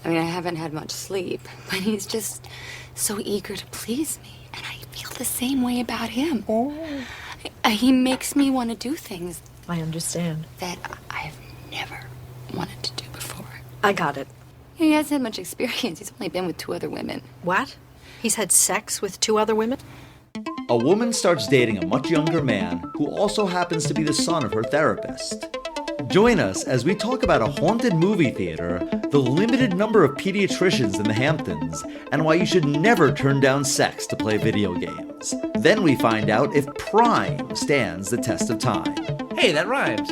I mean, I haven't had much sleep, but he's just so eager to please me. And I feel the same way about him. Oh. He makes me want to do things I understand. that I've never wanted to do before. I got it. He hasn't had much experience. He's only been with 2 other women. What? He's had sex with 2 other women? A woman starts dating a much younger man who also happens to be the son of her therapist. Join us as we talk about a haunted movie theater, the limited number of pediatricians in the Hamptons, and why you should never turn down sex to play video games. Then we find out if Prime stands the test of time. Hey, that rhymes.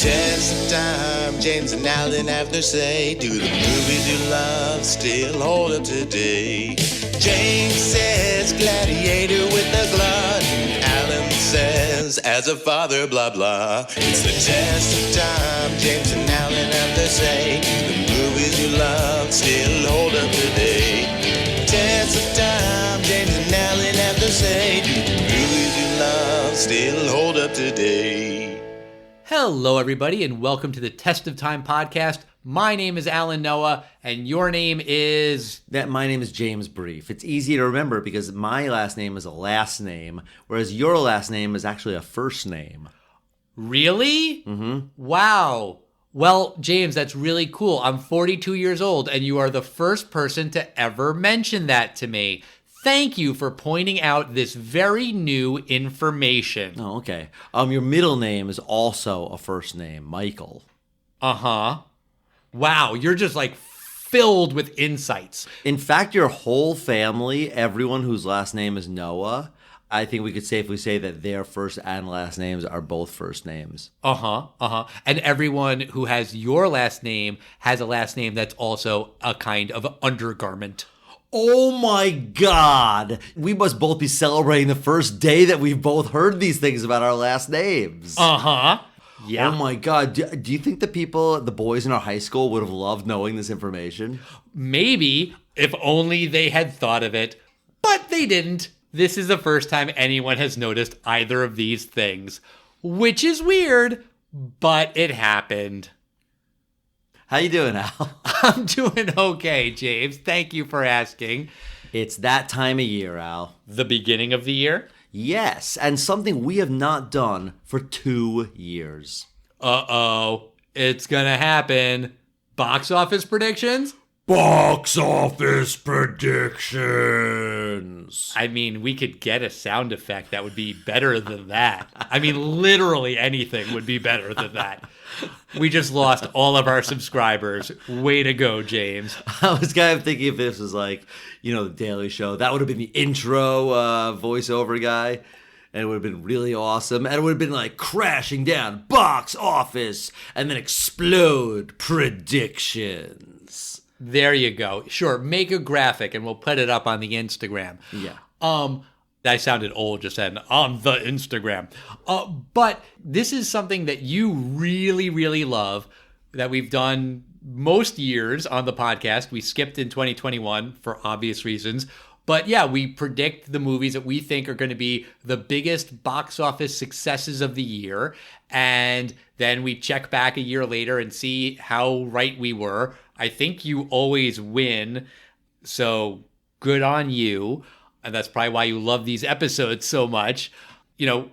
Test of time, James and Alan have their say. Do the movies you love still hold up today? James says gladiator with a glutton. Alan says as a father, blah blah. It's the test of time, James and Alan have their say. Do the movies you love still hold up today? Test of time, James and Alan have their say. Do the movies you love still hold up today? Hello, everybody, and welcome to the Test of Time podcast. My name is Alan Noah, and your name is... My name is James Brief. It's easy to remember because my last name is a last name, whereas your last name is actually a first name. Really? Mm-hmm. Wow. Well, James, that's really cool. I'm 42 years old, and you are the first person to ever mention that to me. Thank you for pointing out this very new information. Oh, okay. Your middle name is also a first name, Michael. Uh-huh. Wow, you're just like filled with insights. In fact, your whole family, everyone whose last name is Noah, I think we could safely say that their first and last names are both first names. And everyone who has your last name has a last name that's also a kind of undergarment. Oh my God! We must both be celebrating the first day that we've both heard these things about our last names. Uh-huh. Yeah. Oh my God. Do you think the boys in our high school would have loved knowing this information? Maybe, if only they had thought of it. But they didn't. This is the first time anyone has noticed either of these things. Which is weird, but it happened. How you doing, Al? I'm doing okay, James. Thank you for asking. It's that time of year, Al. The beginning of the year? Yes, and something we have not done for 2 years. Uh-oh. It's gonna happen. Box office predictions? Box office predictions. I mean, we could get a sound effect that would be better than that. I mean, literally anything would be better than that. We just lost all of our subscribers. Way to go, James. I was kind of thinking if this was like, The Daily Show. That would have been the intro voiceover guy. And it would have been really awesome. And it would have been like crashing down, box office, and then explode predictions. There you go. Sure, make a graphic and we'll put it up on the Instagram. Yeah. I sounded old just then, on the Instagram. But this is something that you really, really love, that we've done most years on the podcast. We skipped in 2021 for obvious reasons. But yeah, we predict the movies that we think are going to be the biggest box office successes of the year. And then we check back a year later and see how right we were. I think you always win. So good on you. And that's probably why you love these episodes so much.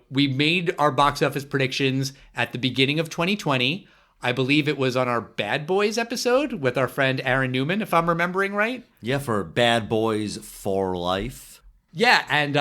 We made our box office predictions at the beginning of 2020. I believe it was on our Bad Boys episode with our friend Aaron Newman, if I'm remembering right. Yeah, for Bad Boys for Life. Yeah, and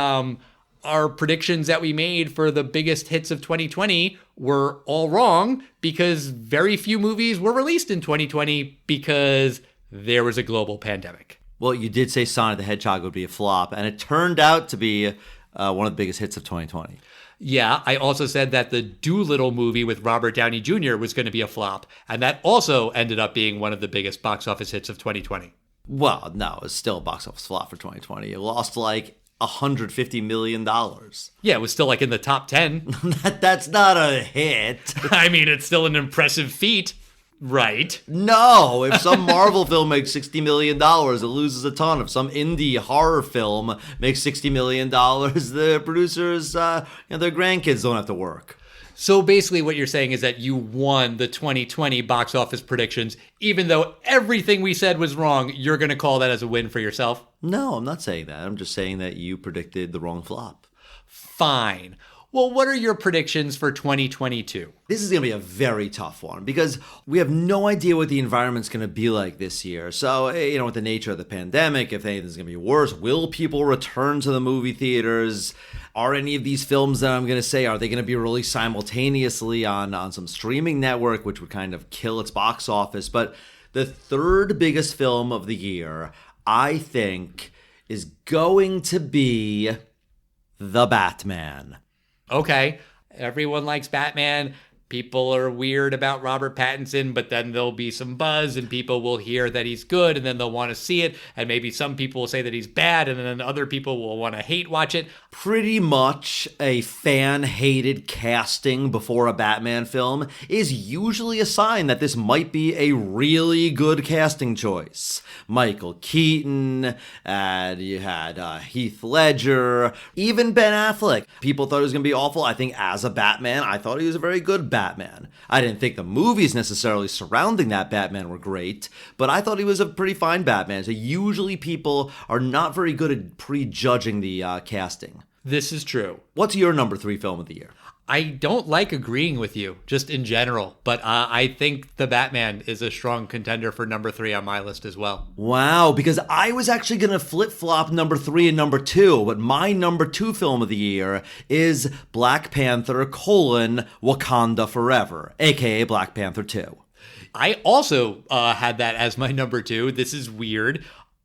our predictions that we made for the biggest hits of 2020 were all wrong because very few movies were released in 2020 because there was a global pandemic. Well, you did say Sonic the Hedgehog would be a flop, and it turned out to be one of the biggest hits of 2020. Yeah, I also said that the Doolittle movie with Robert Downey Jr. was going to be a flop, and that also ended up being one of the biggest box office hits of 2020. Well, no, it's still a box office flop for 2020. It lost like $150 million. Yeah, it was still like in the top 10. That's not a hit. I mean, it's still an impressive feat. Right. No, if some Marvel film makes $60 million, it loses a ton. If some indie horror film makes $60 million, the producers, their grandkids don't have to work. So basically what you're saying is that you won the 2020 box office predictions, even though everything we said was wrong, you're going to call that as a win for yourself? No, I'm not saying that. I'm just saying that you predicted the wrong flop. Fine. Well, what are your predictions for 2022? This is going to be a very tough one because we have no idea what the environment's going to be like this year. So, with the nature of the pandemic, if anything's going to be worse, will people return to the movie theaters? Are any of these films that I'm going to say, are they going to be released simultaneously on some streaming network, which would kind of kill its box office? But the third biggest film of the year, I think, is going to be The Batman. Okay, everyone likes Batman. People are weird about Robert Pattinson, but then there'll be some buzz and people will hear that he's good and then they'll want to see it. And maybe some people will say that he's bad and then other people will want to hate watch it. Pretty much a fan-hated casting before a Batman film is usually a sign that this might be a really good casting choice. Michael Keaton, and you had Heath Ledger, even Ben Affleck. People thought it was going to be awful. I think as a Batman, I thought he was a very good Batman. I didn't think the movies necessarily surrounding that Batman were great, but I thought he was a pretty fine Batman. So usually people are not very good at prejudging the casting. This is true. What's your number 3 film of the year? I don't like agreeing with you, just in general, but I think The Batman is a strong contender for number 3 on my list as well. Wow, because I was actually going to flip-flop number 3 and number 2, but my number 2 film of the year is Black Panther: Wakanda Forever, aka Black Panther 2. I also had that as my number 2. This is weird.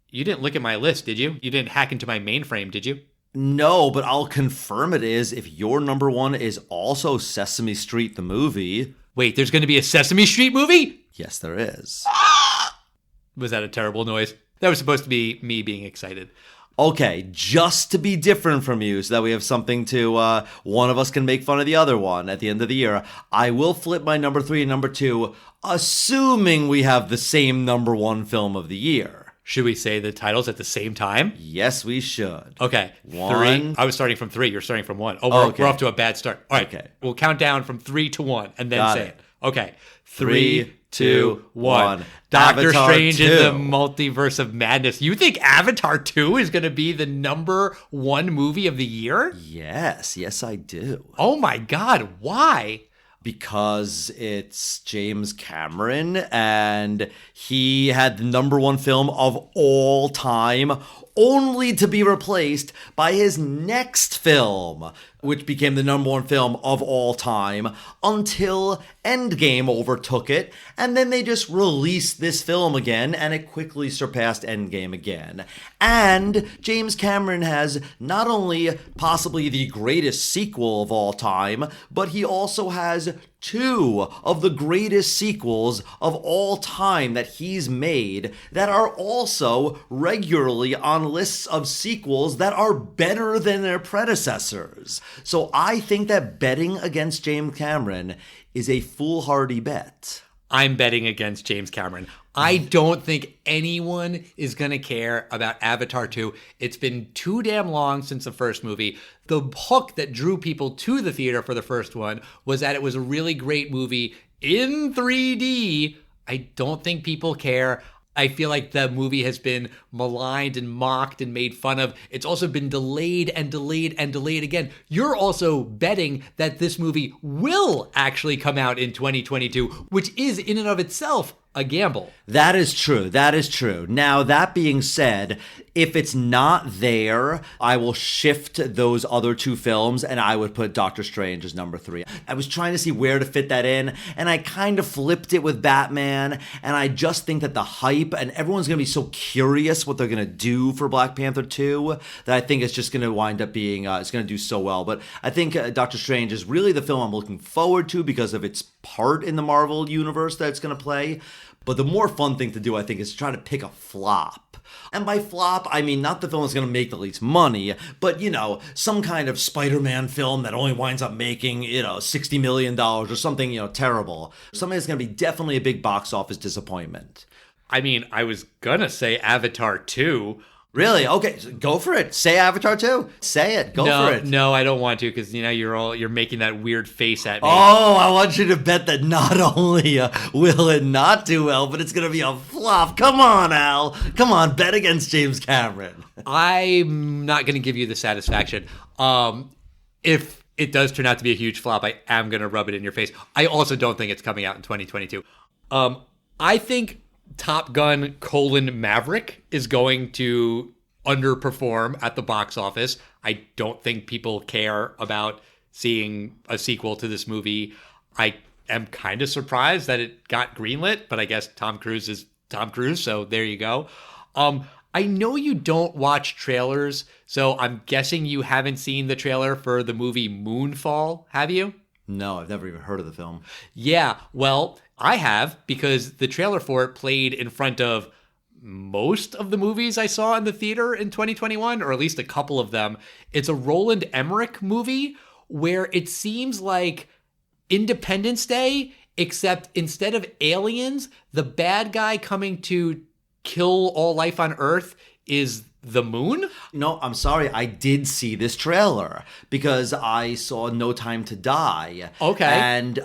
You didn't look at my list, did you? You didn't hack into my mainframe, did you? No, but I'll confirm it is if your number 1 is also Sesame Street the movie. Wait, there's going to be a Sesame Street movie? Yes, there is. Was that a terrible noise? That was supposed to be me being excited. Okay, just to be different from you so that we have something to, one of us can make fun of the other one at the end of the year, I will flip my number 3 and number 2, assuming we have the same number 1 film of the year. Should we say the titles at the same time? Yes, we should. Okay. 1. 3. I was starting from 3. You're starting from 1. Oh, Okay. we're off to a bad start. All right. Okay. We'll count down from 3 to 1 and then Got say it. it. Okay. 3, 3, 2, 1. Doctor Avatar Strange 2. in the Multiverse of Madness. You think Avatar 2 is going to be the number 1 movie of the year? Yes, I do. Oh my God. Why? Because it's James Cameron and he had the number 1 film of all time, only to be replaced by his next film, which became the number 1 film of all time until Endgame overtook it, and then they just released this film again, and it quickly surpassed Endgame again. And James Cameron has not only possibly the greatest sequel of all time, but he also has 2 of the greatest sequels of all time that he's made that are also regularly on lists of sequels that are better than their predecessors. So I think that betting against James Cameron is a foolhardy bet. I'm betting against James Cameron. I don't think anyone is going to care about Avatar 2. It's been too damn long since the first movie. The hook that drew people to the theater for the first one was that it was a really great movie in 3D. I don't think people care. I feel like the movie has been maligned and mocked and made fun of. It's also been delayed and delayed and delayed again. You're also betting that this movie will actually come out in 2022, which is in and of itself a gamble. That is true. That is true. Now, that being said, if it's not there, I will shift those other 2 films and I would put Doctor Strange as number 3. I was trying to see where to fit that in, and I kind of flipped it with Batman, and I just think that the hype, and everyone's going to be so curious what they're going to do for Black Panther 2, that I think it's just going to wind up being, it's going to do so well. But I think Doctor Strange is really the film I'm looking forward to because of its part in the Marvel universe that it's going to play. But the more fun thing to do, I think, is to try to pick a flop. And by flop, I mean not the film that's going to make the least money, but, some kind of Spider-Man film that only winds up making, $60 million or something, terrible. Something that's going to be definitely a big box office disappointment. I mean, I was going to say Avatar 2. Really? Okay, so go for it. Say Avatar 2. Say it. Go for it. No, I don't want to because you're making that weird face at me. Oh, I want you to bet that not only will it not do well, but it's going to be a flop. Come on, Al. Come on, bet against James Cameron. I'm not going to give you the satisfaction. If it does turn out to be a huge flop, I am going to rub it in your face. I also don't think it's coming out in 2022. I think Top Gun: Maverick is going to underperform at the box office. I don't think people care about seeing a sequel to this movie. I am kind of surprised that it got greenlit, but I guess Tom Cruise is Tom Cruise, so there you go. I know you don't watch trailers, so I'm guessing you haven't seen the trailer for the movie Moonfall, have you? No, I've never even heard of the film. Yeah, well, I have, because the trailer for it played in front of most of the movies I saw in the theater in 2021, or at least a couple of them. It's a Roland Emmerich movie where it seems like Independence Day, except instead of aliens, the bad guy coming to kill all life on Earth is the moon? No, I'm sorry. I did see this trailer because I saw No Time to Die. Okay. And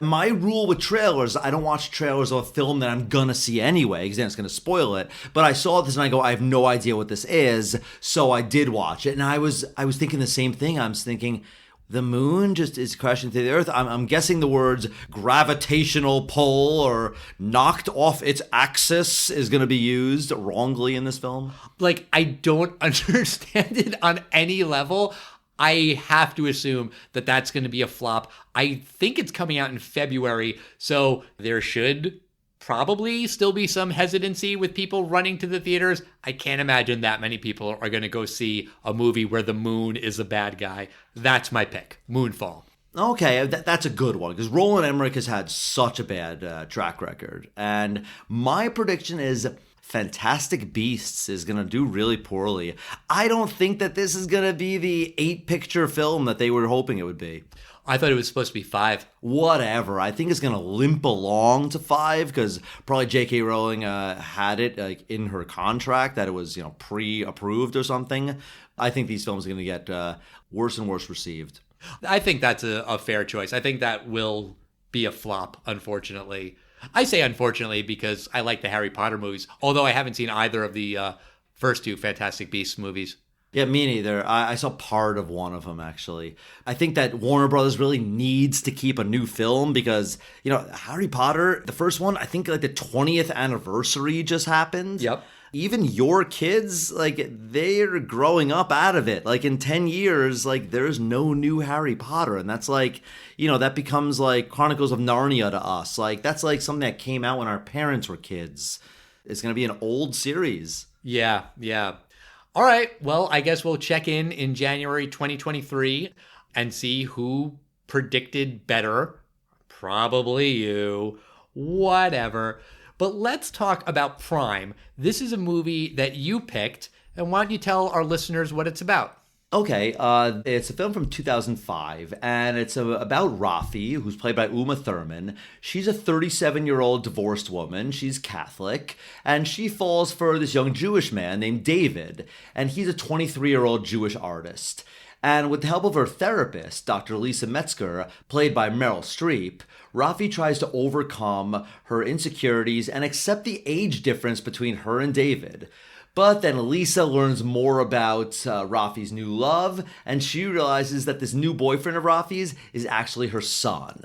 my rule with trailers, I don't watch trailers of a film that I'm going to see anyway because then it's going to spoil it. But I saw this and I go, I have no idea what this is. So I did watch it. And I was thinking the same thing. I was thinking, the moon just is crashing through the earth. I'm guessing the words gravitational pull or knocked off its axis is going to be used wrongly in this film. Like, I don't understand it on any level. I have to assume that that's going to be a flop. I think it's coming out in February, so there should probably still be some hesitancy with people running to the theaters. I can't imagine that many people are going to go see a movie where the moon is the bad guy. That's my pick, Moonfall. Okay, that's a good one because Roland Emmerich has had such a bad track record. And my prediction is Fantastic Beasts is going to do really poorly. I don't think that this is going to be the 8-picture film that they were hoping it would be. I thought it was supposed to be 5. Whatever. I think it's going to limp along to 5 because probably J.K. Rowling had it in her contract that it was pre-approved or something. I think these films are going to get worse and worse received. I think that's a fair choice. I think that will be a flop, unfortunately. I say unfortunately because I like the Harry Potter movies, although I haven't seen either of the first 2 Fantastic Beasts movies. Yeah, me neither. I saw part of one of them, actually. I think that Warner Brothers really needs to keep a new film because, Harry Potter, the first one, I think like the 20th anniversary just happened. Yep. Even your kids, they're growing up out of it. In 10 years, there's no new Harry Potter. And that's that becomes like Chronicles of Narnia to us. That's something that came out when our parents were kids. It's going to be an old series. Yeah. All right, well, I guess we'll check in January 2023 and see who predicted better. Probably you. Whatever. But let's talk about Prime. This is a movie that you picked, and why don't you tell our listeners what it's about? Okay, it's a film from 2005, and it's about Rafi, who's played by Uma Thurman. She's a 37-year-old divorced woman. She's Catholic, and she falls for this young Jewish man named David, and he's a 23-year-old Jewish artist. And with the help of her therapist, Dr. Lisa Metzger, played by Meryl Streep, Rafi tries to overcome her insecurities and accept the age difference between her and David. But then Lisa learns more about Rafi's new love, and she realizes that this new boyfriend of Rafi's is actually her son.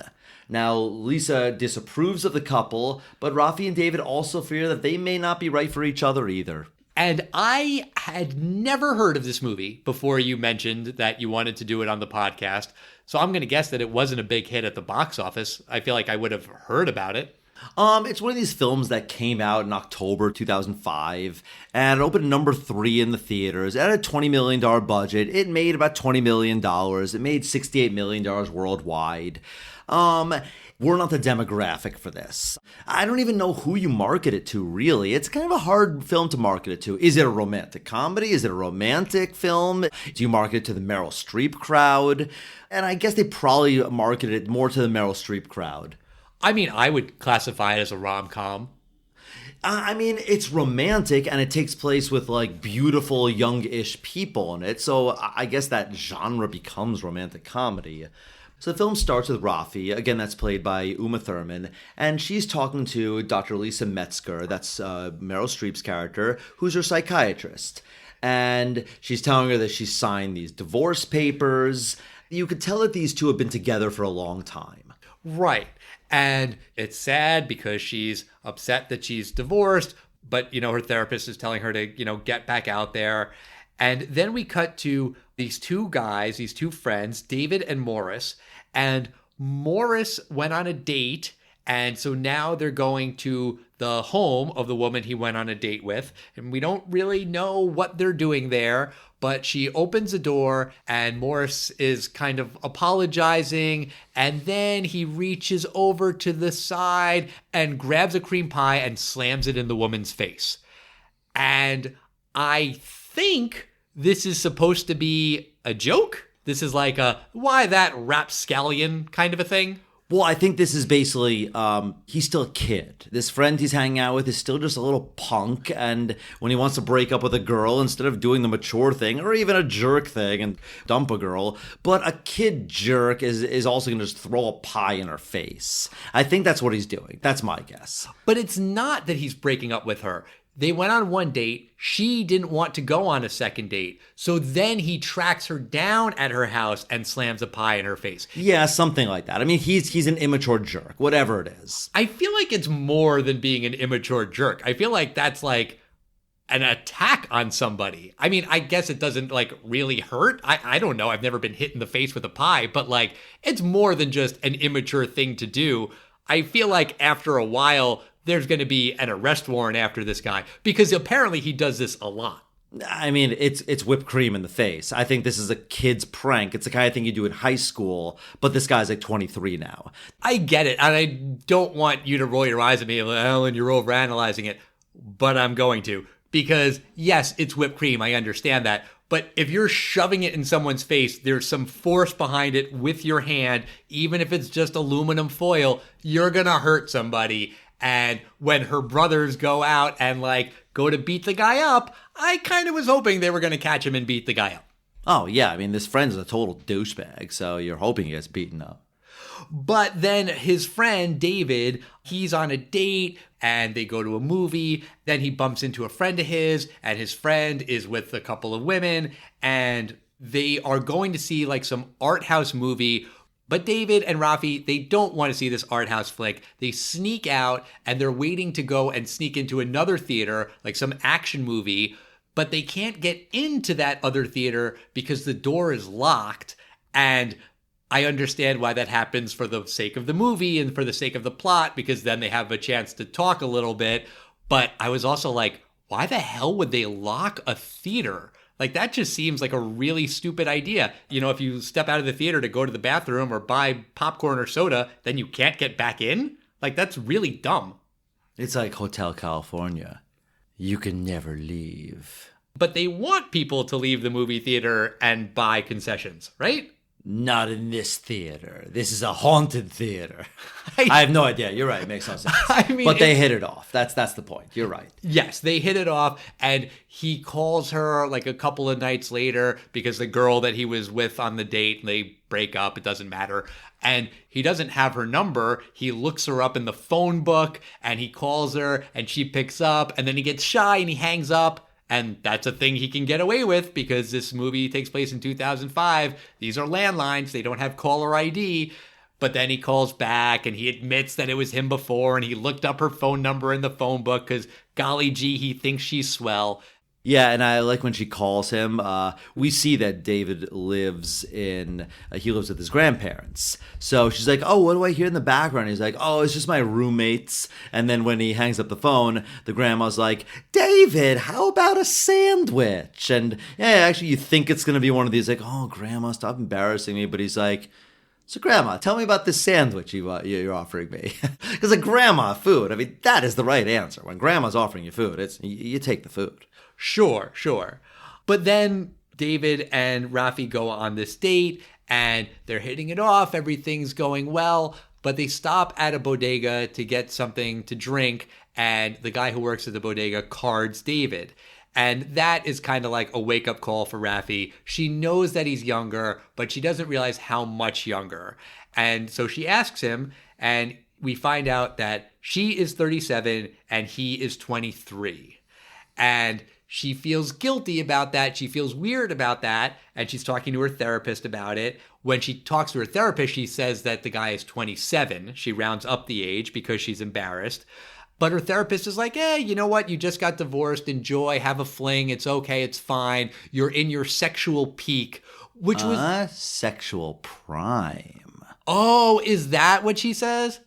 Now, Lisa disapproves of the couple, but Rafi and David also fear that they may not be right for each other either. And I had never heard of this movie before you mentioned that you wanted to do it on the podcast. So I'm going to guess that it wasn't a big hit at the box office. I feel like I would have heard about it. It's one of these films that came out in October 2005, and it opened number 3 in the theaters. It had a $20 million budget. It made about $20 million. It made $68 million worldwide. We're not the demographic for this. I don't even know who you market it to, really. It's kind of a hard film to market it to. Is it a romantic comedy? Is it a romantic film? Do you market it to the Meryl Streep crowd? And I guess they probably marketed it more to the Meryl Streep crowd. I mean, I would classify it as a rom-com. I mean, it's romantic and it takes place with like beautiful youngish people in it. So I guess that genre becomes romantic comedy. So the film starts with Rafi, again, that's played by Uma Thurman, and she's talking to Dr. Lisa Metzger, that's Meryl Streep's character, who's her psychiatrist. And she's telling her that she signed these divorce papers. You could tell that these two have been together for a long time. Right. And it's sad because she's upset that she's divorced, but, her therapist is telling her to, get back out there. And then we cut to these two guys, these two friends, David and Morris. And Morris went on a date. And so now they're going to the home of the woman he went on a date with. And we don't really know what they're doing there. But she opens the door and Morris is kind of apologizing. And then he reaches over to the side and grabs a cream pie and slams it in the woman's face. And I think this is supposed to be a joke. This is like a, why that rapscallion kind of a thing. Well, I think this is basically, he's still a kid. This friend he's hanging out with is still just a little punk, and when he wants to break up with a girl, instead of doing the mature thing, or even a jerk thing and dump a girl, but a kid jerk is also going to just throw a pie in her face. I think that's what he's doing. That's my guess. But it's not that he's breaking up with her. They went on one date. She didn't want to go on a second date. So then he tracks her down at her house and slams a pie in her face. Yeah, something like that. I mean, he's an immature jerk, whatever it is. I feel like it's more than being an immature jerk. I feel like that's like an attack on somebody. I mean, I guess it doesn't like really hurt. I don't know. I've never been hit in the face with a pie, but like it's more than just an immature thing to do. I feel like after a while, there's going to be an arrest warrant after this guy because apparently he does this a lot. I mean, it's whipped cream in the face. I think this is a kid's prank. It's the kind of thing you do in high school, but this guy's like 23 now. I get it. And I don't want you to roll your eyes at me, like, Alan, you're overanalyzing it, but I'm going to. Because yes, it's whipped cream. I understand that. But if you're shoving it in someone's face, there's some force behind it with your hand. Even if it's just aluminum foil, you're going to hurt somebody. And when her brothers go out and like go to beat the guy up, I kind of was hoping they were going to catch him and beat the guy up. Oh, yeah. I mean, this friend's a total douchebag, so you're hoping he gets beaten up. But then his friend, David, he's on a date and they go to a movie. Then he bumps into a friend of his and his friend is with a couple of women and they are going to see like some art house movie. But David and Rafi, they don't want to see this art house flick. They sneak out and they're waiting to go and sneak into another theater, like some action movie. But they can't get into that other theater because the door is locked. And I understand why that happens for the sake of the movie and for the sake of the plot, because then they have a chance to talk a little bit. But I was also like, why the hell would they lock a theater? Like, that just seems like a really stupid idea. If you step out of the theater to go to the bathroom or buy popcorn or soda, then you can't get back in? Like, that's really dumb. It's like Hotel California. You can never leave. But they want people to leave the movie theater and buy concessions, right? Not in this theater. This is a haunted theater. I have no idea. You're right. It makes no sense. But they hit it off. That's the point. You're right. Yes, they hit it off. And he calls her like a couple of nights later because the girl that he was with on the date, they break up. It doesn't matter. And he doesn't have her number. He looks her up in the phone book and he calls her and she picks up and then he gets shy and he hangs up. And that's a thing he can get away with because this movie takes place in 2005. These are landlines. They don't have caller ID. But then he calls back and he admits that it was him before and he looked up her phone number in the phone book because, golly gee, he thinks she's swell. Yeah, and I like when she calls him. We see that David lives he lives with his grandparents. So she's like, oh, what do I hear in the background? He's like, oh, it's just my roommates. And then when he hangs up the phone, the grandma's like, David, how about a sandwich? And yeah, actually, you think it's going to be one of these, like, oh, grandma, stop embarrassing me. But he's like, so grandma, tell me about this sandwich you're offering me. Because a grandma food, I mean, that is the right answer. When grandma's offering you food, you take the food. Sure. But then David and Rafi go on this date and they're hitting it off. Everything's going well, but they stop at a bodega to get something to drink. And the guy who works at the bodega cards David. And that is kind of like a wake-up call for Rafi. She knows that he's younger, but she doesn't realize how much younger. And so she asks him, and we find out that she is 37 and he is 23. And she feels guilty about that. She feels weird about that. And she's talking to her therapist about it. When she talks to her therapist, she says that the guy is 27. She rounds up the age because she's embarrassed. But her therapist is like, hey, you know what? You just got divorced. Enjoy. Have a fling. It's okay. It's fine. You're in your sexual peak, which was... sexual prime. Oh, is that what she says?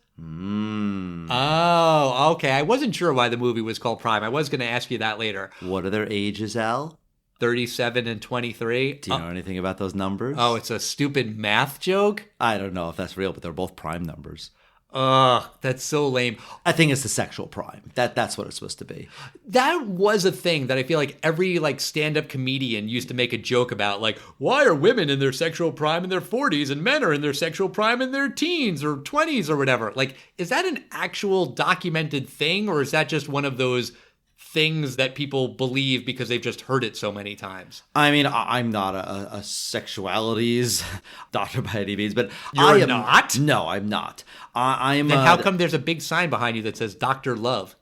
Oh, okay. I wasn't sure why the movie was called Prime. I was going to ask you that later. What are their ages, Al? 37 and 23. Do you know anything about those numbers? Oh, it's a stupid math joke? I don't know if that's real, but they're both prime numbers. Ugh, that's so lame. I think it's the sexual prime. That's what it's supposed to be. That was a thing that I feel like every stand-up comedian used to make a joke about, like, why are women in their sexual prime in their 40s and men are in their sexual prime in their teens or 20s or whatever? Like, is that an actual documented thing, or is that just one of those things that people believe because they've just heard it so many times? I mean, I'm not a sexualities doctor by any means, but You're not? No, I'm not. I'm. Then how come there's a big sign behind you that says Dr. Love?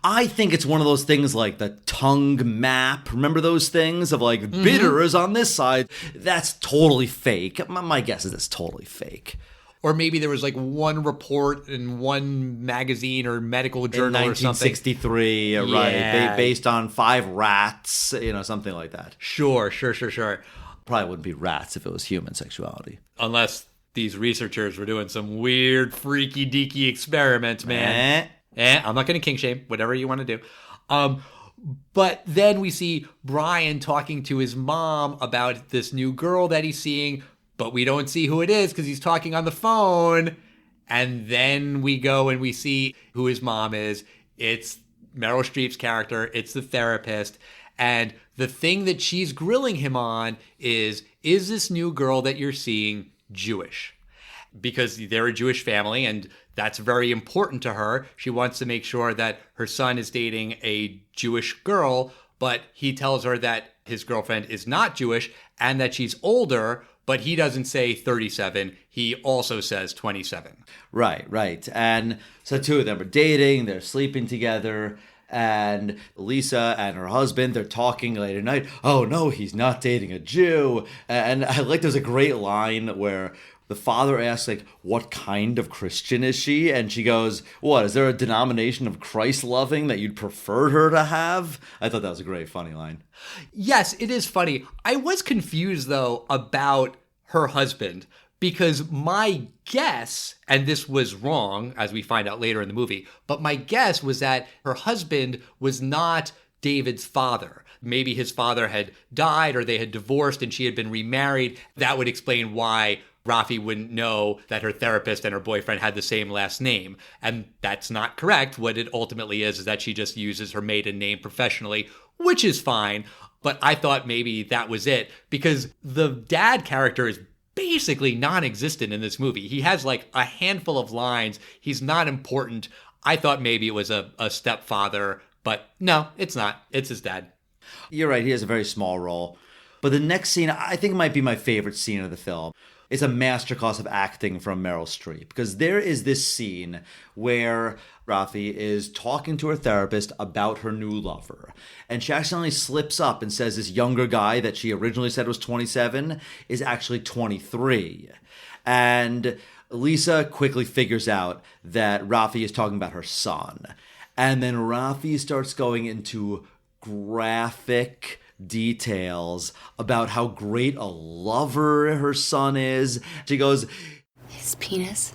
I think it's one of those things like the tongue map. Remember those things of like bitter is on this side? That's totally fake. My guess is it's totally fake. Or maybe there was like one report in one magazine or medical journal in or something. 1963, right? Based on 5 rats, something like that. Sure. Probably wouldn't be rats if it was human sexuality. Unless these researchers were doing some weird, freaky deaky experiments, man. I'm not going to kink shame, whatever you want to do. But then we see Brian talking to his mom about this new girl that he's seeing, but we don't see who it is because he's talking on the phone. And then we go and we see who his mom is. It's Meryl Streep's character. It's the therapist. And the thing that she's grilling him on is this new girl that you're seeing Jewish? Because they're a Jewish family and that's very important to her. She wants to make sure that her son is dating a Jewish girl, but he tells her that his girlfriend is not Jewish and that she's older, but he doesn't say 37. He also says 27. Right. And so 2 of them are dating. They're sleeping together. And Lisa and her husband, they're talking late at night. Oh, no, he's not dating a Jew. And I like there's a great line where the father asks, like, what kind of Christian is she? And she goes, what, is there a denomination of Christ-loving that you'd prefer her to have? I thought that was a great, funny line. Yes, it is funny. I was confused, though, about her husband because my guess, and this was wrong, as we find out later in the movie, but my guess was that her husband was not David's father. Maybe his father had died or they had divorced and she had been remarried. That would explain why Rafi wouldn't know that her therapist and her boyfriend had the same last name. And that's not correct. What it ultimately is that she just uses her maiden name professionally, which is fine. But I thought maybe that was it because the dad character is basically non-existent in this movie. He has like a handful of lines. He's not important. I thought maybe it was a stepfather, but no, it's not. It's his dad. You're right. He has a very small role. But the next scene, I think, might be my favorite scene of the film. It's a masterclass of acting from Meryl Streep because there is this scene where Rafi is talking to her therapist about her new lover. And she accidentally slips up and says this younger guy that she originally said was 27 is actually 23. And Lisa quickly figures out that Rafi is talking about her son. And then Rafi starts going into graphic details about how great a lover her son is. She goes, His penis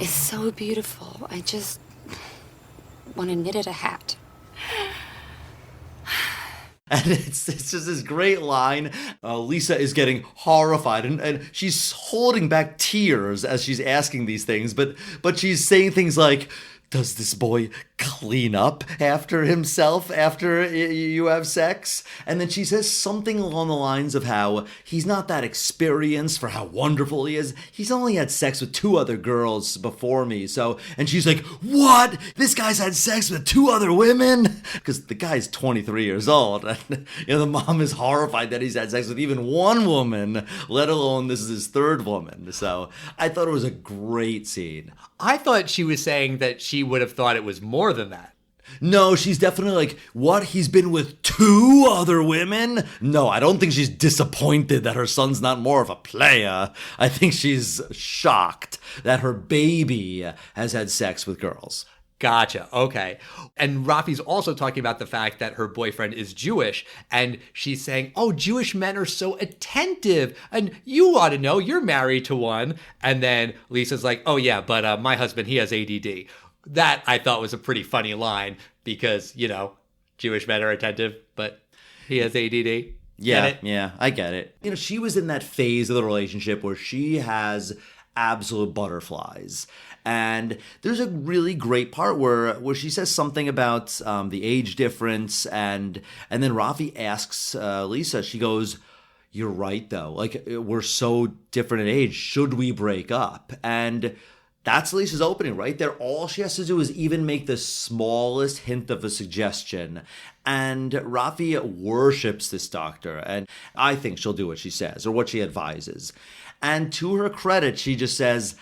is so beautiful. I just want to knit it a hat. and it's just this great line. Lisa is getting horrified, and she's holding back tears as she's asking these things, but she's saying things like, does this boy clean up after himself after you have sex? And then she says something along the lines of how he's not that experienced for how wonderful he is. He's only had sex with 2 other girls before me. So, and she's like, what? This guy's had sex with 2 other women? Because the guy's 23 years old. And, the mom is horrified that he's had sex with even 1 woman, let alone this is his 3rd woman. So I thought it was a great scene. I thought she was saying that she would have thought it was more than that. No, she's definitely like, what? He's been with 2 other women? No, I don't think she's disappointed that her son's not more of a player. I think she's shocked that her baby has had sex with girls. Gotcha. Okay. And Rafi's also talking about the fact that her boyfriend is Jewish, and she's saying, oh, Jewish men are so attentive, and you ought to know, you're married to one. And then Lisa's like, oh yeah, but my husband, he has ADD. That I thought was a pretty funny line because, Jewish men are attentive, but he has ADD. Yeah, I get it. She was in that phase of the relationship where she has absolute butterflies. And there's a really great part where she says something about the age difference, and then Rafi asks Lisa, she goes, you're right though, like we're so different in age, should we break up? And that's Lisa's opening right there. All she has to do is even make the smallest hint of a suggestion. And Rafi worships this doctor, and I think she'll do what she says or what she advises. And to her credit, she just says,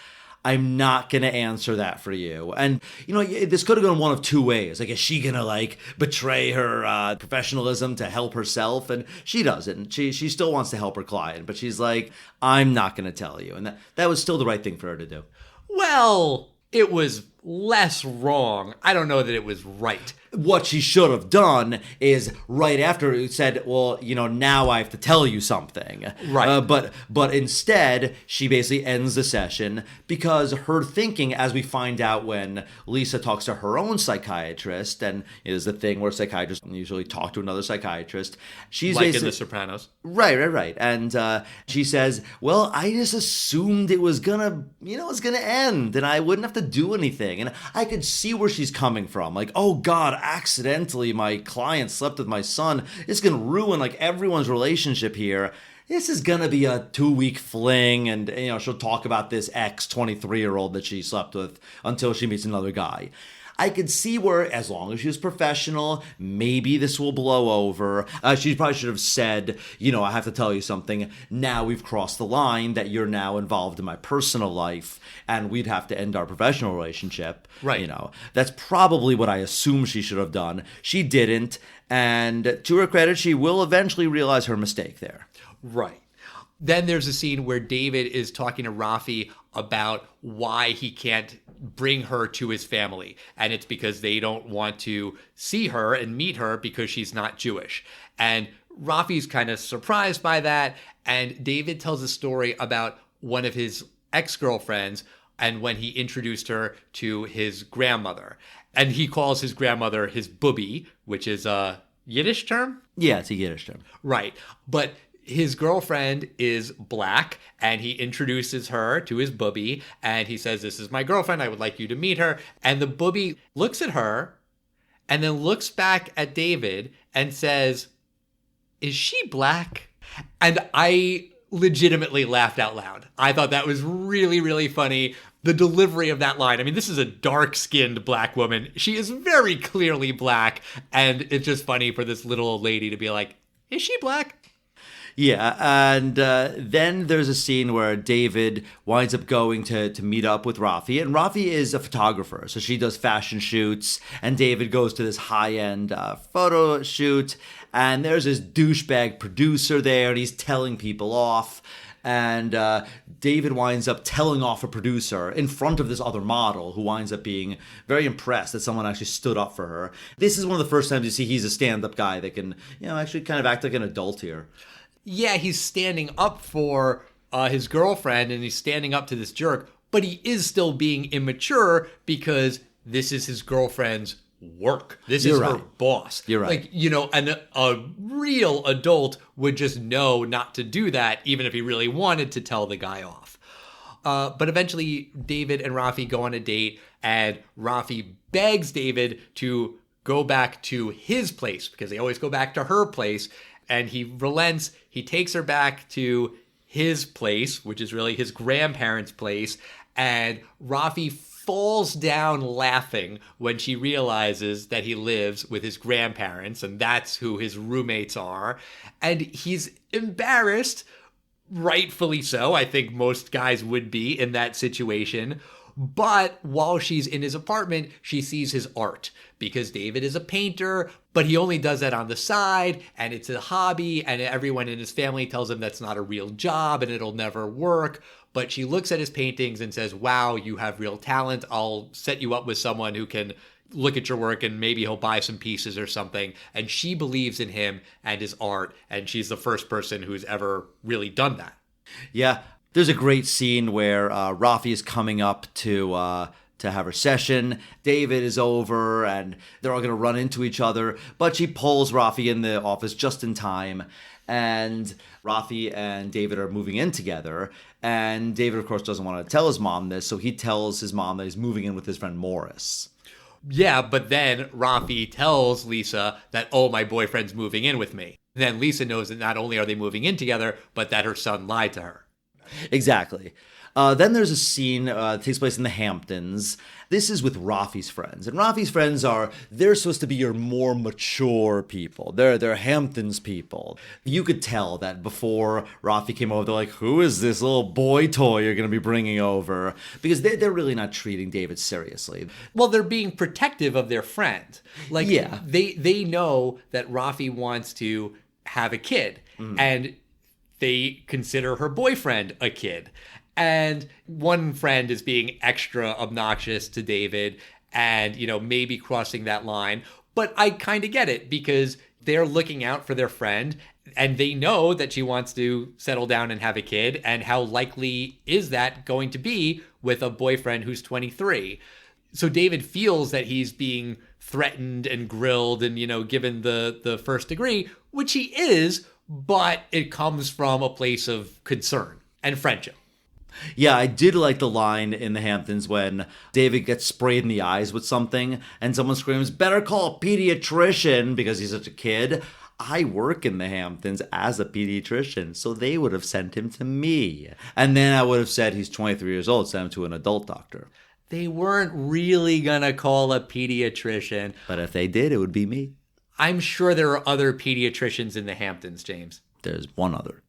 I'm not going to answer that for you. And, this could have gone one of 2 ways. Like, is she going to, betray her professionalism to help herself? And she doesn't. She still wants to help her client. But she's like, I'm not going to tell you. And that was still the right thing for her to do. Well, it was less wrong. I don't know that it was right. What she should have done is right after it said, well, now I have to tell you something. Right. But instead, she basically ends the session because her thinking, as we find out when Lisa talks to her own psychiatrist, and it is the thing where psychiatrists usually talk to another psychiatrist. She's like in The Sopranos. Right. And she says, well, I just assumed it was gonna end and I wouldn't have to do anything. And I could see where she's coming from. Like, oh God, accidentally my client slept with my son. It's gonna ruin everyone's relationship here. This is gonna be a 2-week fling, and she'll talk about this ex 23-year-old that she slept with until she meets another guy. I could see where, as long as she was professional, maybe this will blow over. She probably should have said, I have to tell you something. Now we've crossed the line that you're now involved in my personal life, and we'd have to end our professional relationship. Right. That's probably what I assume she should have done. She didn't, and to her credit, she will eventually realize her mistake there. Right. Then there's a scene where David is talking to Rafi about why he can't bring her to his family. And it's because they don't want to see her and meet her because she's not Jewish. And Rafi's kind of surprised by that. And David tells a story about one of his ex-girlfriends and when he introduced her to his grandmother. And he calls his grandmother his booby, which is a Yiddish term? Yeah, it's a Yiddish term. Right. But his girlfriend is black, and he introduces her to his booby, and he says, this is my girlfriend, I would like you to meet her. And the booby looks at her, and then looks back at David and says, is she black? And I legitimately laughed out loud. I thought that was really, really funny. The delivery of that line. I mean, this is a dark-skinned black woman. She is very clearly black, and it's just funny for this little old lady to be like, is she black? Yeah, and then there's a scene where David winds up going to meet up with Rafi, and Rafi is a photographer, so she does fashion shoots, and David goes to this high-end photo shoot, and there's this douchebag producer there, and he's telling people off, And David winds up telling off a producer in front of this other model who winds up being very impressed that someone actually stood up for her. This is one of the first times you see he's a stand-up guy that can, actually kind of act like an adult here. Yeah, he's standing up for his girlfriend and he's standing up to this jerk, but he is still being immature because this is his girlfriend's work. This is her boss. You're right. Like, a real adult would just know not to do that, even if he really wanted to tell the guy off. But eventually, David and Rafi go on a date, and Rafi begs David to go back to his place, because they always go back to her place, and he relents. He takes her back to his place, which is really his grandparents' place, and Rafi falls down laughing when she realizes that he lives with his grandparents, and that's who his roommates are. And he's embarrassed, rightfully so. I think most guys would be in that situation. But while she's in his apartment, she sees his art, because David is a painter, but he only does that on the side, and it's a hobby, and everyone in his family tells him that's not a real job and it'll never work. But she looks at his paintings and says, wow, you have real talent. I'll set you up with someone who can look at your work and maybe he'll buy some pieces or something. And she believes in him and his art, and she's the first person who's ever really done that. Yeah, there's a great scene where Rafi is coming up to have her session. David is over, and they're all going to run into each other. But she pulls Rafi in the office just in time. And Rafi and David are moving in together. And David, of course, doesn't want to tell his mom this. So he tells his mom that he's moving in with his friend Morris. Yeah, but then Rafi tells Lisa that, oh, my boyfriend's moving in with me. And then Lisa knows that not only are they moving in together, but that her son lied to her. Exactly. Then there's a scene that takes place in the Hamptons. This is with Rafi's friends. And Rafi's friends they're supposed to be your more mature people. They're Hamptons people. You could tell that before Rafi came over, they're like, who is this little boy toy you're going to be bringing over? Because they're really not treating David seriously. Well, they're being protective of their friend. Like, yeah. They know that Rafi wants to have a kid. Mm. And they consider her boyfriend a kid. And one friend is being extra obnoxious to David and, maybe crossing that line. But I kind of get it, because they're looking out for their friend and they know that she wants to settle down and have a kid. And how likely is that going to be with a boyfriend who's 23? So David feels that he's being threatened and grilled and, given the first degree, which he is, but it comes from a place of concern and friendship. Yeah, I did like the line in the Hamptons when David gets sprayed in the eyes with something and someone screams, better call a pediatrician, because he's such a kid. I work in the Hamptons as a pediatrician, so they would have sent him to me. And then I would have said he's 23 years old, send him to an adult doctor. They weren't really gonna call a pediatrician. But if they did, it would be me. I'm sure there are other pediatricians in the Hamptons, James. There's one other.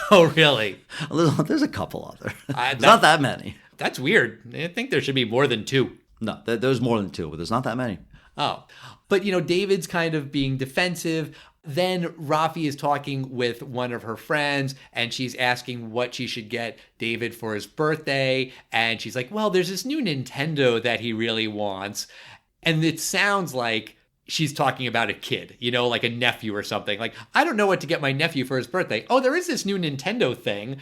Oh, really? There's a couple other. There's not that many. That's weird. I think there should be more than two. No, there's more than two, but there's not that many. Oh. But, David's kind of being defensive. Then Rafi is talking with one of her friends, and she's asking what she should get David for his birthday. And she's like, well, there's this new Nintendo that he really wants. And it sounds like she's talking about a kid, like a nephew or something. Like, I don't know what to get my nephew for his birthday. Oh, there is this new Nintendo thing.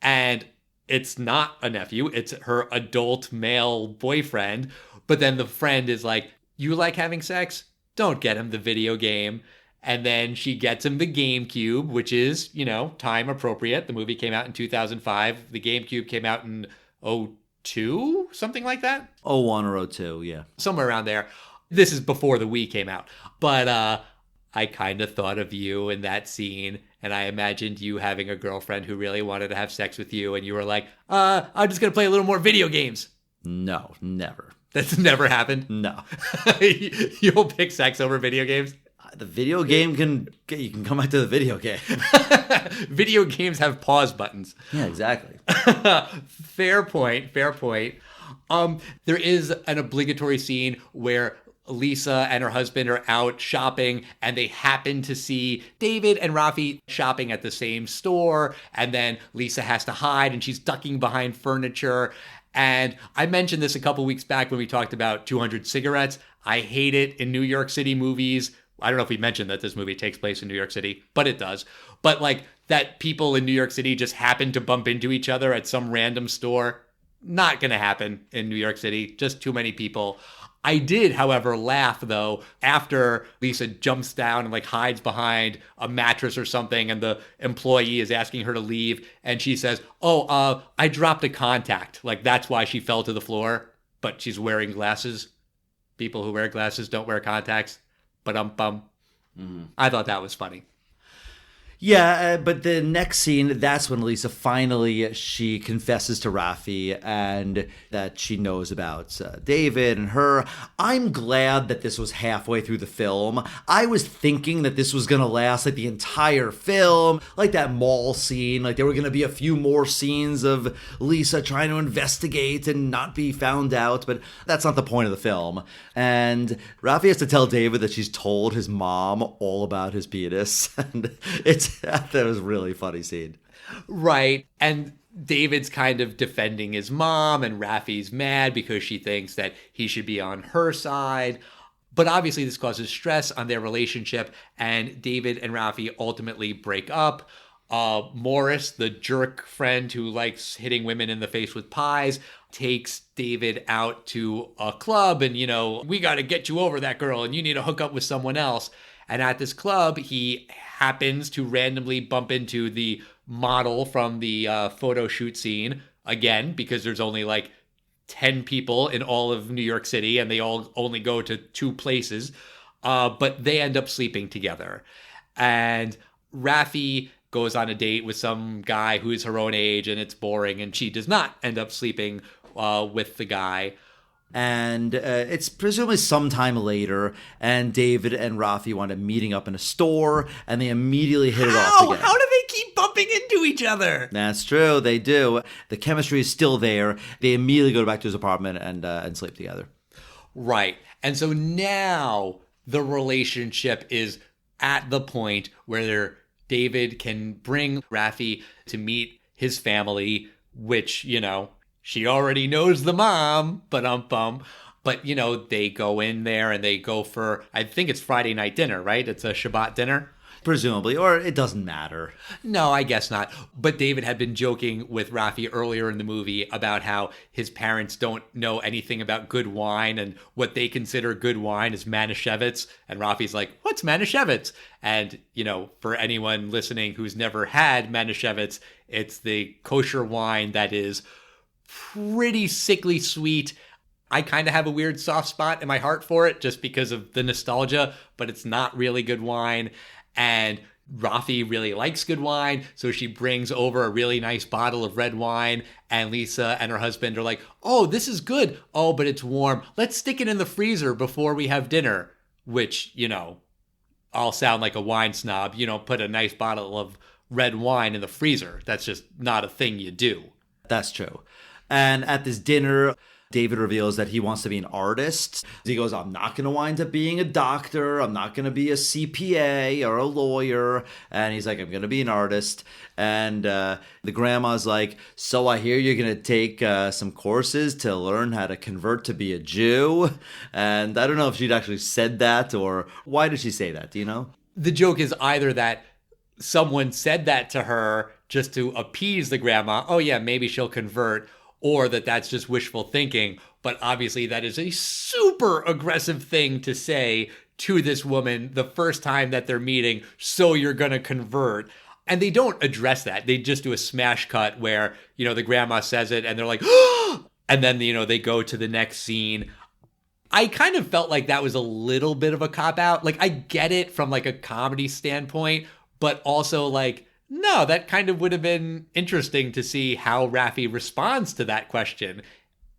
And it's not a nephew. It's her adult male boyfriend. But then the friend is like, you like having sex? Don't get him the video game. And then she gets him the GameCube, which is, time appropriate. The movie came out in 2005. The GameCube came out in 2002, something like that. 01 or 02, yeah. Somewhere around there. This is before the Wii came out. But I kind of thought of you in that scene, and I imagined you having a girlfriend who really wanted to have sex with you, and you were like, I'm just going to play a little more video games. No, never. That's never happened? No. You'll pick sex over video games? The video game you can come back to the video game. Video games have pause buttons. Yeah, exactly. Fair point. There is an obligatory scene where Lisa and her husband are out shopping and they happen to see David and Rafi shopping at the same store. And then Lisa has to hide and she's ducking behind furniture. And I mentioned this a couple weeks back when we talked about 200 Cigarettes. I hate it in New York City movies. I don't know if we mentioned that this movie takes place in New York City, but it does. But like that people in New York City just happen to bump into each other at some random store. Not going to happen in New York City. Just too many people. I did, however, laugh, though, after Lisa jumps down and like hides behind a mattress or something, and the employee is asking her to leave, and she says, I dropped a contact. Like, that's why she fell to the floor, but she's wearing glasses. People who wear glasses don't wear contacts. Ba-dum-bum. I thought that was funny. Yeah, but the next scene, that's when Lisa finally, she confesses to Rafi and that she knows about David and her. I'm glad that this was halfway through the film. I was thinking that this was going to last like the entire film, like that mall scene. Like there were going to be a few more scenes of Lisa trying to investigate and not be found out, but that's not the point of the film. And Rafi has to tell David that she's told his mom all about his penis. And that was a really funny scene. Right. And David's kind of defending his mom, and Rafi's mad because she thinks that he should be on her side. But obviously this causes stress on their relationship, and David and Rafi ultimately break up. Morris, the jerk friend who likes hitting women in the face with pies, takes David out to a club and, we got to get you over that girl and you need to hook up with someone else. And at this club, he happens to randomly bump into the model from the photo shoot scene again, because there's only like 10 people in all of New York City and they all only go to 2 places. But they end up sleeping together. And Rafi goes on a date with some guy who is her own age and it's boring, and she does not end up sleeping with the guy. And it's presumably sometime later, and David and Rafi wind up meeting up in a store, and they immediately hit it off together. How do they keep bumping into each other? That's true, they do. The chemistry is still there. They immediately go back to his apartment and sleep together. Right. And so now the relationship is at the point where David can bring Rafi to meet his family, which, she already knows the mom, but they go in there and they go for, I think it's Friday night dinner, right? It's a Shabbat dinner. Presumably, or it doesn't matter. No, I guess not. But David had been joking with Rafi earlier in the movie about how his parents don't know anything about good wine, and what they consider good wine is Manischewitz. And Rafi's like, what's Manischewitz? And, for anyone listening who's never had Manischewitz, it's the kosher wine that is pretty sickly sweet. I kind of have a weird soft spot in my heart for it just because of the nostalgia, but it's not really good wine. And Rafi really likes good wine, so she brings over a really nice bottle of red wine, and Lisa and her husband are like, oh, this is good. Oh, but it's warm. Let's stick it in the freezer before we have dinner, which, I'll sound like a wine snob. You don't put a nice bottle of red wine in the freezer. That's just not a thing you do. That's true. And at this dinner, David reveals that he wants to be an artist. He goes, I'm not going to wind up being a doctor. I'm not going to be a CPA or a lawyer. And he's like, I'm going to be an artist. And the grandma's like, so I hear you're going to take some courses to learn how to convert to be a Jew. And I don't know if she'd actually said that, or why did she say that? Do you know? The joke is either that someone said that to her just to appease the grandma. Oh, yeah, maybe she'll convert. Or that's just wishful thinking. But obviously that is a super aggressive thing to say to this woman the first time that they're meeting, so you're going to convert. And they don't address that. They just do a smash cut where, the grandma says it and they're like, and then, they go to the next scene. I kind of felt like that was a little bit of a cop-out. Like, I get it from like a comedy standpoint, but also like, no, that kind of would have been interesting to see how Rafi responds to that question.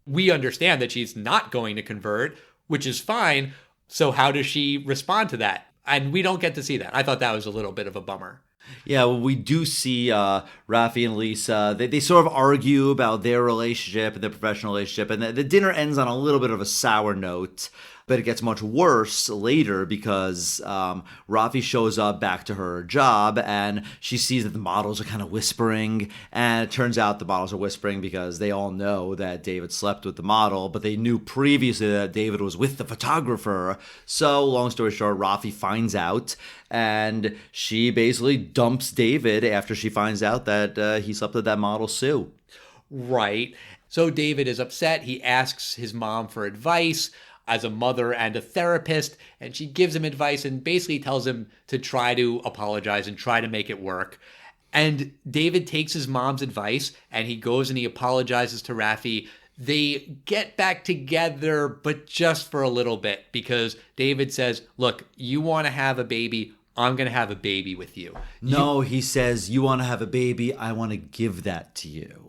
We understand that she's not going to convert, which is fine. So how does she respond to that? And we don't get to see that. I thought that was a little bit of a bummer. Yeah, well, we do see Rafi and Lisa. They sort of argue about their relationship and their professional relationship. And the dinner ends on a little bit of a sour note. But it gets much worse later because Rafi shows up back to her job and she sees that the models are kind of whispering. And it turns out the models are whispering because they all know that David slept with the model, but they knew previously that David was with the photographer. So, long story short, Rafi finds out and she basically dumps David after she finds out that he slept with that model, Sue. Right. So David is upset. He asks his mom for advice as a mother and a therapist, and she gives him advice and basically tells him to try to apologize and try to make it work. And David takes his mom's advice and he goes and he apologizes to Rafi. They get back together, but just for a little bit, because David says, look, you want to have a baby, I'm going to have a baby with you. No, he says, you want to have a baby, I want to give that to you.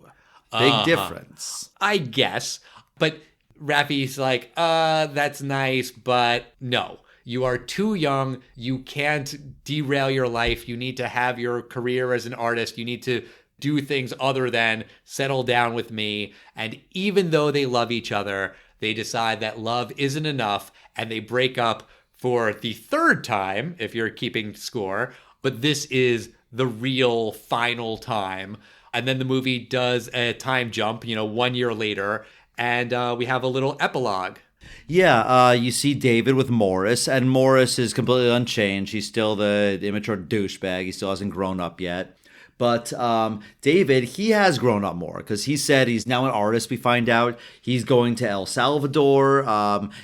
Big difference. I guess. But Rafi's like, that's nice, but no. You are too young. You can't derail your life. You need to have your career as an artist. You need to do things other than settle down with me. And even though they love each other, they decide that love isn't enough and they break up for the third time, if you're keeping score. But this is the real final time. And then the movie does a time jump, 1 year later, and we have a little epilogue. Yeah, you see David with Morris, and Morris is completely unchanged. He's still the immature douchebag. He still hasn't grown up yet. But David, he has grown up more because he said he's now an artist. We find out he's going to El Salvador.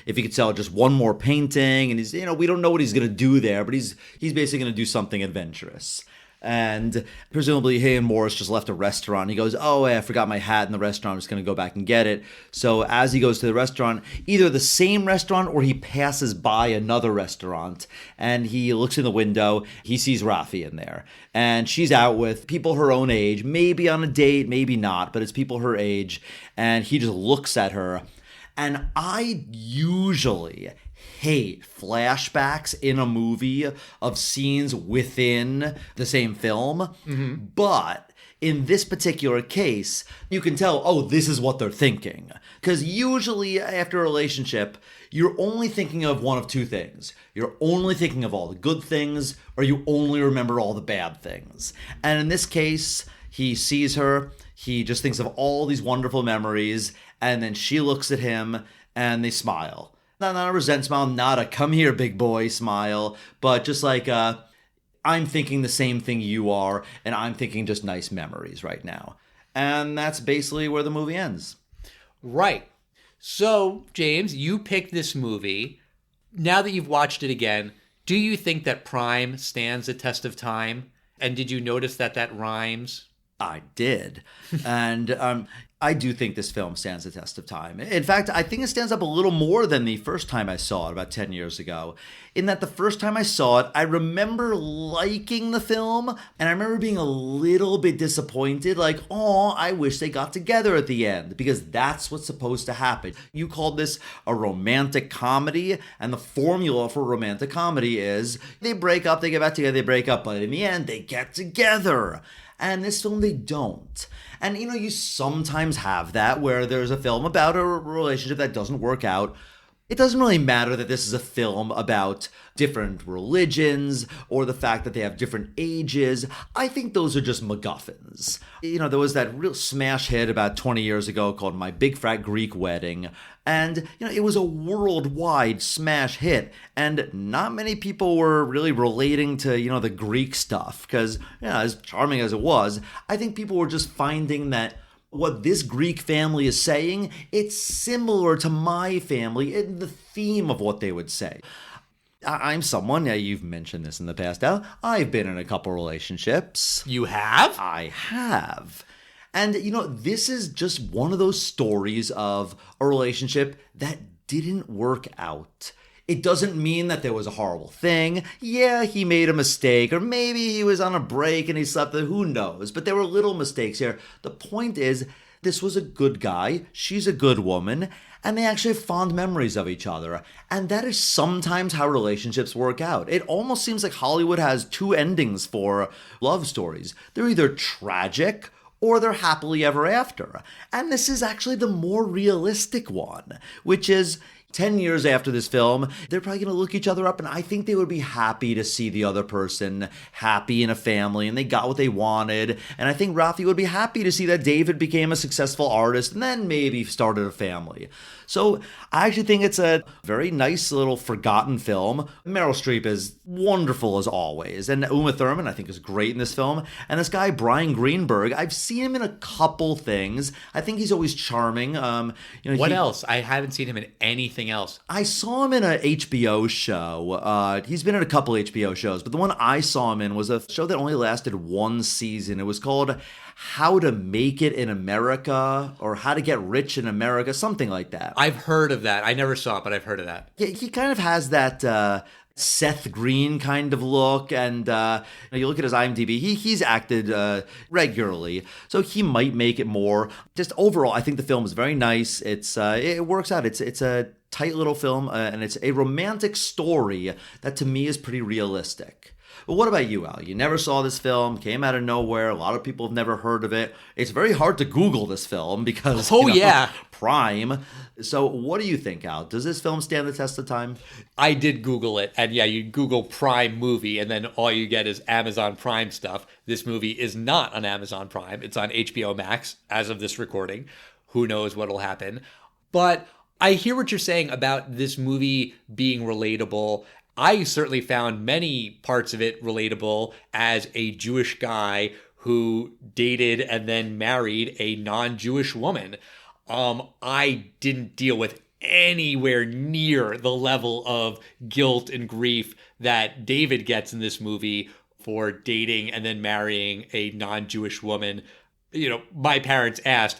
If he could sell just one more painting, and he's, we don't know what he's going to do there, but he's basically going to do something adventurous. And presumably he and Morris just left a restaurant. He goes, oh, I forgot my hat in the restaurant. I'm just going to go back and get it. So as he goes to the restaurant, either the same restaurant or he passes by another restaurant and he looks in the window. He sees Rafi in there and she's out with people her own age, maybe on a date, maybe not, but it's people her age. And he just looks at her. And I usually hate flashbacks in a movie of scenes within the same film. Mm-hmm. But in this particular case, you can tell, oh, this is what they're thinking. Because usually after a relationship, you're only thinking of one of two things. You're only thinking of all the good things, or you only remember all the bad things. And in this case, he sees her, he just thinks of all these wonderful memories, and then she looks at him and they smile. Not a resent smile, not a come here big boy smile, but just like I'm thinking the same thing you are, and I'm thinking just nice memories right now. And that's basically where the movie ends. Right. So, James, you picked this movie. Now that you've watched it again, do you think that Prime stands the test of time? And did you notice that rhymes? I did. And I do think this film stands the test of time. In fact, I think it stands up a little more than the first time I saw it about 10 years ago. In that the first time I saw it, I remember liking the film, and I remember being a little bit disappointed, like, oh, I wish they got together at the end, because that's what's supposed to happen. You called this a romantic comedy, and the formula for romantic comedy is they break up, they get back together, they break up, but in the end, they get together. And this film, they don't. And, you sometimes have that where there's a film about a relationship that doesn't work out. It doesn't really matter that this is a film about different religions or the fact that they have different ages. I think those are just MacGuffins. There was that real smash hit about 20 years ago called My Big Fat Greek Wedding. And, it was a worldwide smash hit. And not many people were really relating to, the Greek stuff. Because, as charming as it was, I think people were just finding that what this Greek family is saying, it's similar to my family in the theme of what they would say. I'm someone, you've mentioned this in the past, Al, I've been in a couple relationships. You have? I have. And, this is just one of those stories of a relationship that didn't work out. It doesn't mean that there was a horrible thing. Yeah, he made a mistake, or maybe he was on a break and he slept there, who knows? But there were little mistakes here. The point is, this was a good guy, she's a good woman, and they actually have fond memories of each other. And that is sometimes how relationships work out. It almost seems like Hollywood has two endings for love stories. They're either tragic or they're happily ever after. And this is actually the more realistic one, which is, 10 years after this film, they're probably going to look each other up, and I think they would be happy to see the other person happy in a family, and they got what they wanted. And I think Rafi would be happy to see that David became a successful artist and then maybe started a family. So I actually think it's a very nice little forgotten film. Meryl Streep is wonderful as always, and Uma Thurman I think is great in this film. And this guy Brian Greenberg, I've seen him in a couple things. I think he's always charming. What else? I haven't seen him in anything else. I saw him in a HBO show. He's been in a couple HBO shows, but the one I saw him in was a show that only lasted one season. It was called How to Make It in America, or How to Get Rich in America, something like that. I've heard of that. I never saw it, but I've heard of that. Yeah, he kind of has that Seth Green kind of look, and you look at his IMDb, he's acted regularly, so he might make it more. Just overall, I think the film is very nice. It works out. It's a tight little film, and it's a romantic story that to me is pretty realistic. But what about you, Al? You never saw this film, came out of nowhere. A lot of people have never heard of it. It's very hard to Google this film because, Prime. So what do you think, Al? Does this film stand the test of time? I did Google it, and yeah, you Google Prime movie, and then all you get is Amazon Prime stuff. This movie is not on Amazon Prime. It's on HBO Max as of this recording. Who knows what'll happen. But I hear what you're saying about this movie being relatable. I certainly found many parts of it relatable as a Jewish guy who dated and then married a non-Jewish woman. I didn't deal with anywhere near the level of guilt and grief that David gets in this movie for dating and then marrying a non-Jewish woman. My parents asked,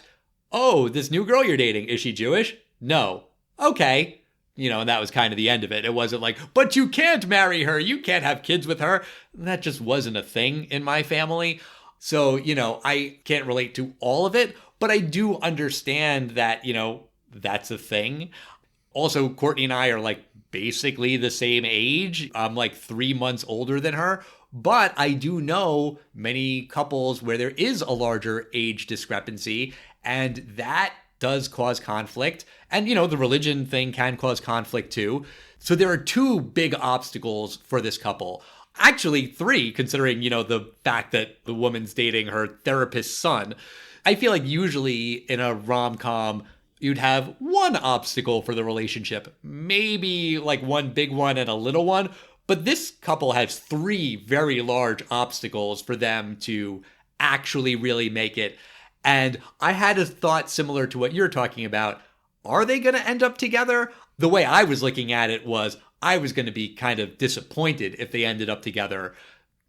"Oh, this new girl you're dating, is she Jewish?" "No." "Okay." And that was kind of the end of it. It wasn't like, "But you can't marry her. You can't have kids with her." That just wasn't a thing in my family. So, I can't relate to all of it, but I do understand that, that's a thing. Also, Courtney and I are like basically the same age. I'm like 3 months older than her, but I do know many couples where there is a larger age discrepancy, and that does cause conflict. And, the religion thing can cause conflict too. So there are two big obstacles for this couple. Actually, three, considering, the fact that the woman's dating her therapist's son. I feel like usually in a rom-com, you'd have one obstacle for the relationship. Maybe like one big one and a little one. But this couple has three very large obstacles for them to actually really make it. And I had a thought similar to what you're talking about. Are they going to end up together? The way I was looking at it was I was going to be kind of disappointed if they ended up together.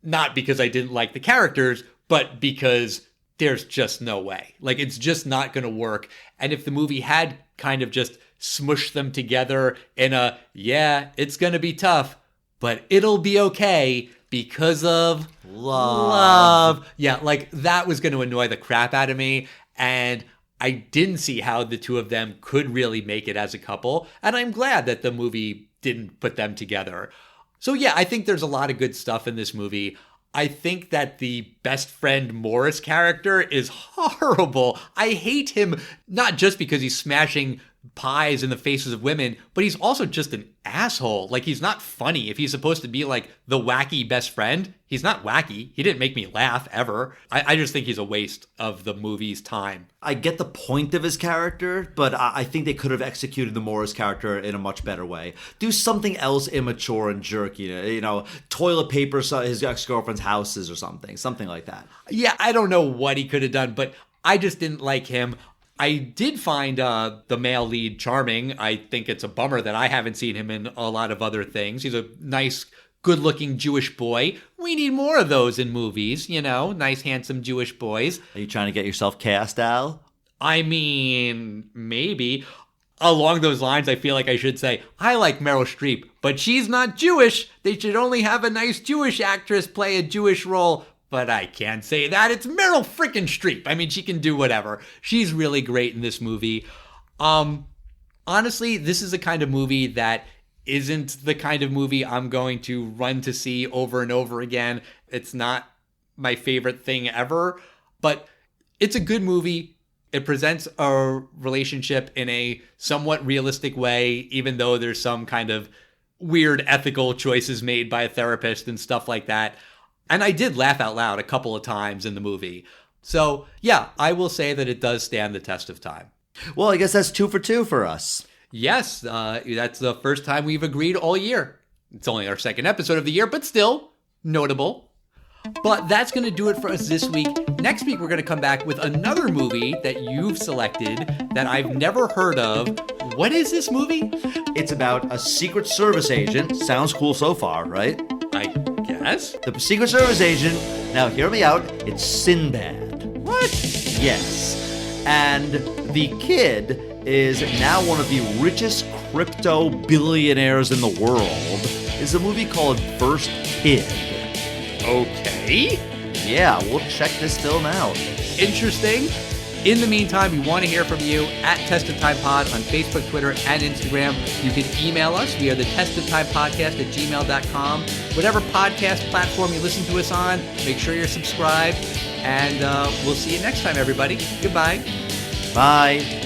Not because I didn't like the characters, but because there's just no way. Like, it's just not going to work. And if the movie had kind of just smushed them together in a, yeah, it's going to be tough, but it'll be okay because of love. Yeah, like that was going to annoy the crap out of me. And I didn't see how the two of them could really make it as a couple. And I'm glad that the movie didn't put them together. So yeah, I think there's a lot of good stuff in this movie. I think that the best friend Morris character is horrible. I hate him, not just because he's smashing pies in the faces of women, but he's also just an asshole. Like, he's not funny. If he's supposed to be like the wacky best friend, he's not wacky. He didn't make me laugh ever. I just think he's a waste of the movie's time. I get the point of his character, but I think they could have executed the Morris character in a much better way. Do something else immature and jerky, toilet paper his ex-girlfriend's houses or something like that. Yeah, I don't know what he could have done, but I just didn't like him. I did find the male lead charming. I think it's a bummer that I haven't seen him in a lot of other things. He's a nice, good-looking Jewish boy. We need more of those in movies, nice, handsome Jewish boys. Are you trying to get yourself cast, Al? I mean, maybe. Along those lines, I feel like I should say, I like Meryl Streep, but she's not Jewish. They should only have a nice Jewish actress play a Jewish role. But I can't say that. It's Meryl frickin' Streep. I mean, she can do whatever. She's really great in this movie. Honestly, this is a kind of movie that isn't the kind of movie I'm going to run to see over and over again. It's not my favorite thing ever, but it's a good movie. It presents a relationship in a somewhat realistic way, even though there's some kind of weird ethical choices made by a therapist and stuff like that. And I did laugh out loud a couple of times in the movie. So, yeah, I will say that it does stand the test of time. Well, I guess that's 2 for 2 for us. Yes, that's the first time we've agreed all year. It's only our second episode of the year, but still notable. But that's going to do it for us this week. Next week, we're going to come back with another movie that you've selected that I've never heard of. What is this movie? It's about a Secret Service agent. Sounds cool so far, right? I guess. The Secret Service agent, now hear me out, it's Sinbad. What? Yes. And the kid is now one of the richest crypto billionaires in the world. It's a movie called First Kid. Okay. Yeah, we'll check this film out. Interesting. In the meantime, we want to hear from you at Test of Time Pod on Facebook, Twitter, and Instagram. You can email us. We are the Test of Time Podcast at gmail.com. Whatever podcast platform you listen to us on, make sure you're subscribed. And we'll see you next time, everybody. Goodbye. Bye.